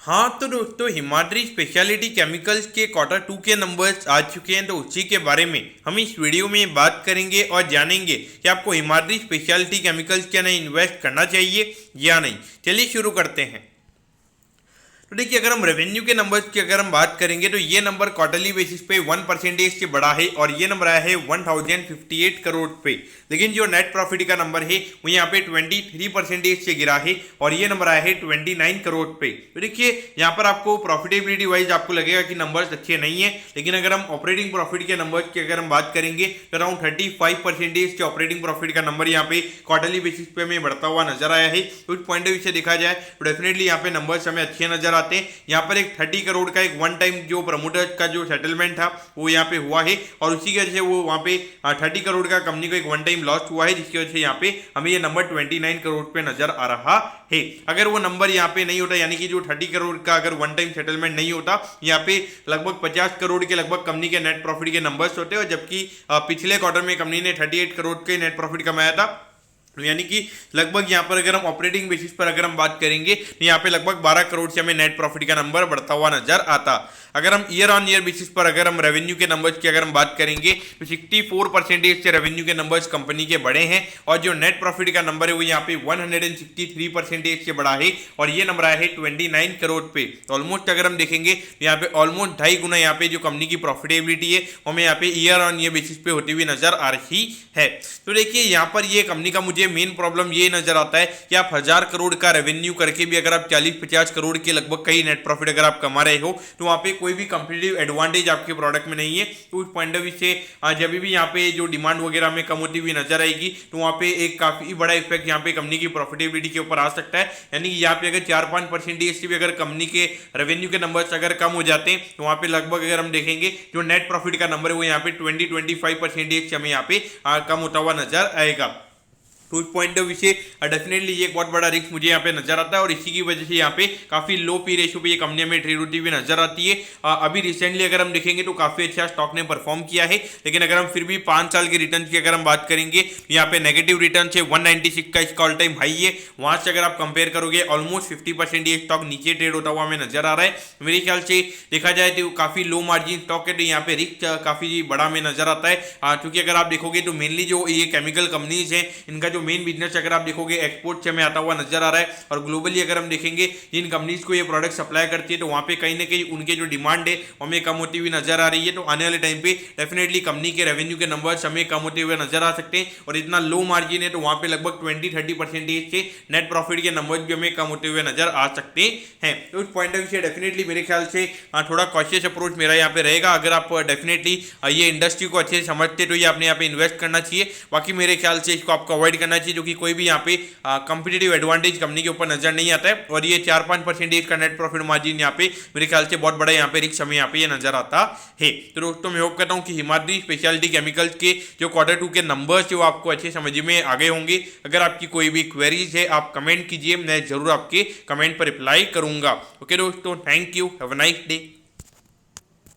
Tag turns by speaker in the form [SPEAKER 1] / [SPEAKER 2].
[SPEAKER 1] हाँ तो दोस्तों, हिमाद्री स्पेशलिटी केमिकल्स के क्वार्टर टू के नंबर्स आ चुके हैं, तो उसी के बारे में हम इस वीडियो में बात करेंगे और जानेंगे कि आपको हिमाद्री स्पेशलिटी केमिकल्स के अंदर इन्वेस्ट करना चाहिए या नहीं। चलिए शुरू करते हैं। तो देखिए, अगर हम रेवेन्यू के नंबर्स की अगर हम बात करेंगे तो ये नंबर क्वार्टरली बेसिस पे 1% से बढ़ा है और ये नंबर आया है 1058 करोड़ पे। लेकिन जो नेट प्रॉफिट का नंबर है वो यहाँ पे 23% से गिरा है और ये नंबर आया है 29 करोड़ पे। तो देखिए, यहाँ पर आपको प्रॉफिटेबिलिटी वाइज आपको लगेगा कि नंबर्स अच्छे नहीं है, लेकिन अगर हम ऑपरेटिंग प्रॉफिट के नंबर्स की अगर हम बात करेंगे तो अराउंड 35% के ऑपरेटिंग प्रॉफिट का नंबर यहाँ पे क्वार्टरली बेसिस पे हमें बढ़ता हुआ नजर आया है। तो उस पॉइंट ऑफ व्यू से देखा जाए तो डेफिनेटली यहाँ पे नंबर्स हमें अच्छे नजर आते हैं। यहाँ पर एक 30 करोड़ का एक वन टाइम जो प्रमोटर्स का जो सेटलमेंट था वो यहाँ पे हुआ है और उसी की वजह से वो वहाँ पे 30 करोड़ का कंपनी को एक वन टाइम लॉस हुआ है, जिसकी वजह से यहाँ पे हमें ये नंबर 29 करोड़ पे नजर आ रहा है। अगर वो नंबर यहाँ पे नहीं होता, यानी कि जो 30 करोड़ का अगर वन टाइम सेटलमेंट नहीं होता, यहाँ पे लगभग 50 करोड़ के लगभग कंपनी के नेट प्रॉफिट के नंबर्स होते और जबकि पिछले क्वार्टर में कंपनी ने 38 करोड़ के नेट प्रॉफिट कमाया था, यानी कि लगभग यहाँ पर अगर हम ऑपरेटिंग बेसिस पर अगर हम बात करेंगे तो यहाँ पे लगभग 12 करोड़ से हमें नेट प्रॉफिट का नंबर बढ़ता हुआ नजर आता। अगर हम ईयर ऑन ईयर बेसिस पर अगर हम रेवेन्यू के नंबर्स की अगर हम बात करेंगे तो 64% से रेवेन्यू के नंबर्स कंपनी के बढ़े हैं और जो नेट प्रॉफिट का नंबर है वो यहाँ पे 163% से बढ़ा है और ये नंबर आया है 29 करोड़ पे। ऑलमोस्ट अगर हम देखेंगे तो यहाँ पे ऑलमोस्ट 2.5 गुना यहाँ पे जो कंपनी की प्रॉफिटेबिलिटी है वो हमें यहाँ पे ईयर ऑन ईयर बेसिस पे होती हुई नजर आ रही है। तो देखिए, यहाँ पर ये कंपनी का मुझे मेन प्रॉब्लम ये नजर आता है कि आप 1000 करोड़ का रेवेन्यू करके भी अगर आप 40-50 करोड़ के लगभग कई नेट प्रॉफिट अगर आप कमा रहे हो तो वहां पे कोई भी कंपटीटिव एडवांटेज आपके प्रोडक्ट में नहीं है। तो उस पॉइंट ऑफ व्यू से जब भी यहाँ पे जो डिमांड वगैरह में कम होती हुई नजर आएगी तो वहां पे एक काफी बड़ा इफेक्ट यहाँ पे कंपनी की प्रॉफिटेबिलिटी के ऊपर आ सकता है। यानी कि यहाँ पे अगर 4-5% से भी अगर कंपनी के रेवेन्यू के नंबर्स अगर कम हो जाते हैं तो वहां पे लगभग अगर हम देखेंगे जो नेट प्रॉफिट का नंबर है वो यहाँ पे 20-25% से हमें यहाँ पे कम होता हुआ नजर आएगा। तो उस पॉइंट ऑफ व्यू से डेफिनेटली ये एक बहुत बड़ा रिस्क मुझे यहाँ पे नजर आता है और इसी की वजह से यहाँ पे काफी लो पी रेशो पे ये कंपनी में ट्रेड होती हुई नजर आती है। अभी रिसेंटली अगर हम देखेंगे तो काफी अच्छा स्टॉक ने परफॉर्म किया है, लेकिन अगर हम फिर भी 5 साल के रिटर्न की अगर हम बात करेंगे तो यहाँ पे नेगेटिव रिटर्न है 196 का इसका ऑल टाइम हाई है। वहां से अगर आप कंपेयर करोगे ऑलमोस्ट 50% ये स्टॉक नीचे ट्रेड होता हुआ हमें नजर आ रहा है। मेरे ख्याल से देखा जाए तो काफी लो मार्जिन स्टॉक है, तो यहाँ पे रिस्क काफी बड़ा हमें नजर आता है। क्योंकि अगर आप देखोगे तो मेनली जो ये केमिकल कंपनीज है इनका जो मेन बिजनेस अगर आप देखोगे एक्सपोर्ट से हमें आता हुआ नजर आ रहा है और ग्लोबली अगर हम देखेंगे जिन कंपनीज को ये प्रोडक्ट सप्लाई करती है तो वहां पे कहीं ना कहीं उनके जो डिमांड है हमें कम होती हुई नजर आ रही है। तो आने वाले टाइम पे डेफिनेटली कंपनी के रेवेन्यू के नंबर्स हमें कम होते हुए नजर आ सकते हैं और इतना लो मार्जिन है तो वहां पे लगभग 20-30% से नेट प्रॉफिट के नंबर्स भी हमें कम होते हुए नजर आ सकते हैं। तो उस पॉइंट ऑफ व्यू से डेफिनेटली मेरे ख्याल से थोड़ा कॉशियस अप्रोच मेरा यहाँ पे रहेगा। अगर आप डेफिनेटली ये इंडस्ट्री को अच्छे से समझते तो ये आपने यहाँ पे इन्वेस्ट करना चाहिए, बाकी मेरे ख्याल से इसको आपको अवॉइड करना चाहिए, जो कि कोई भी यहाँ पे कंपटीटिव एडवांटेज कंपनी के ऊपर नजर नहीं आता है और ये 4-5% का नेट प्रॉफिट मार्जिन यहाँ पे मेरे ख्याल से बहुत बड़ा यहाँ पे रिस्क हमें यहाँ पे ये नजर आता है। तो दोस्तों, मैं होप करता हूँ कि हिमाद्री स्पेशलिटी केमिकल्स के जो क्वार्टर टू के नंबर्स है वो आपको अच्छे समझ में आ गए होंगे। अगर आपकी कोई भी क्वेरीज है आप कमेंट कीजिए, मैं जरूर आपके कमेंट पर रिप्लाई करूंगा। ओके दोस्तों, thank you, have a nice day.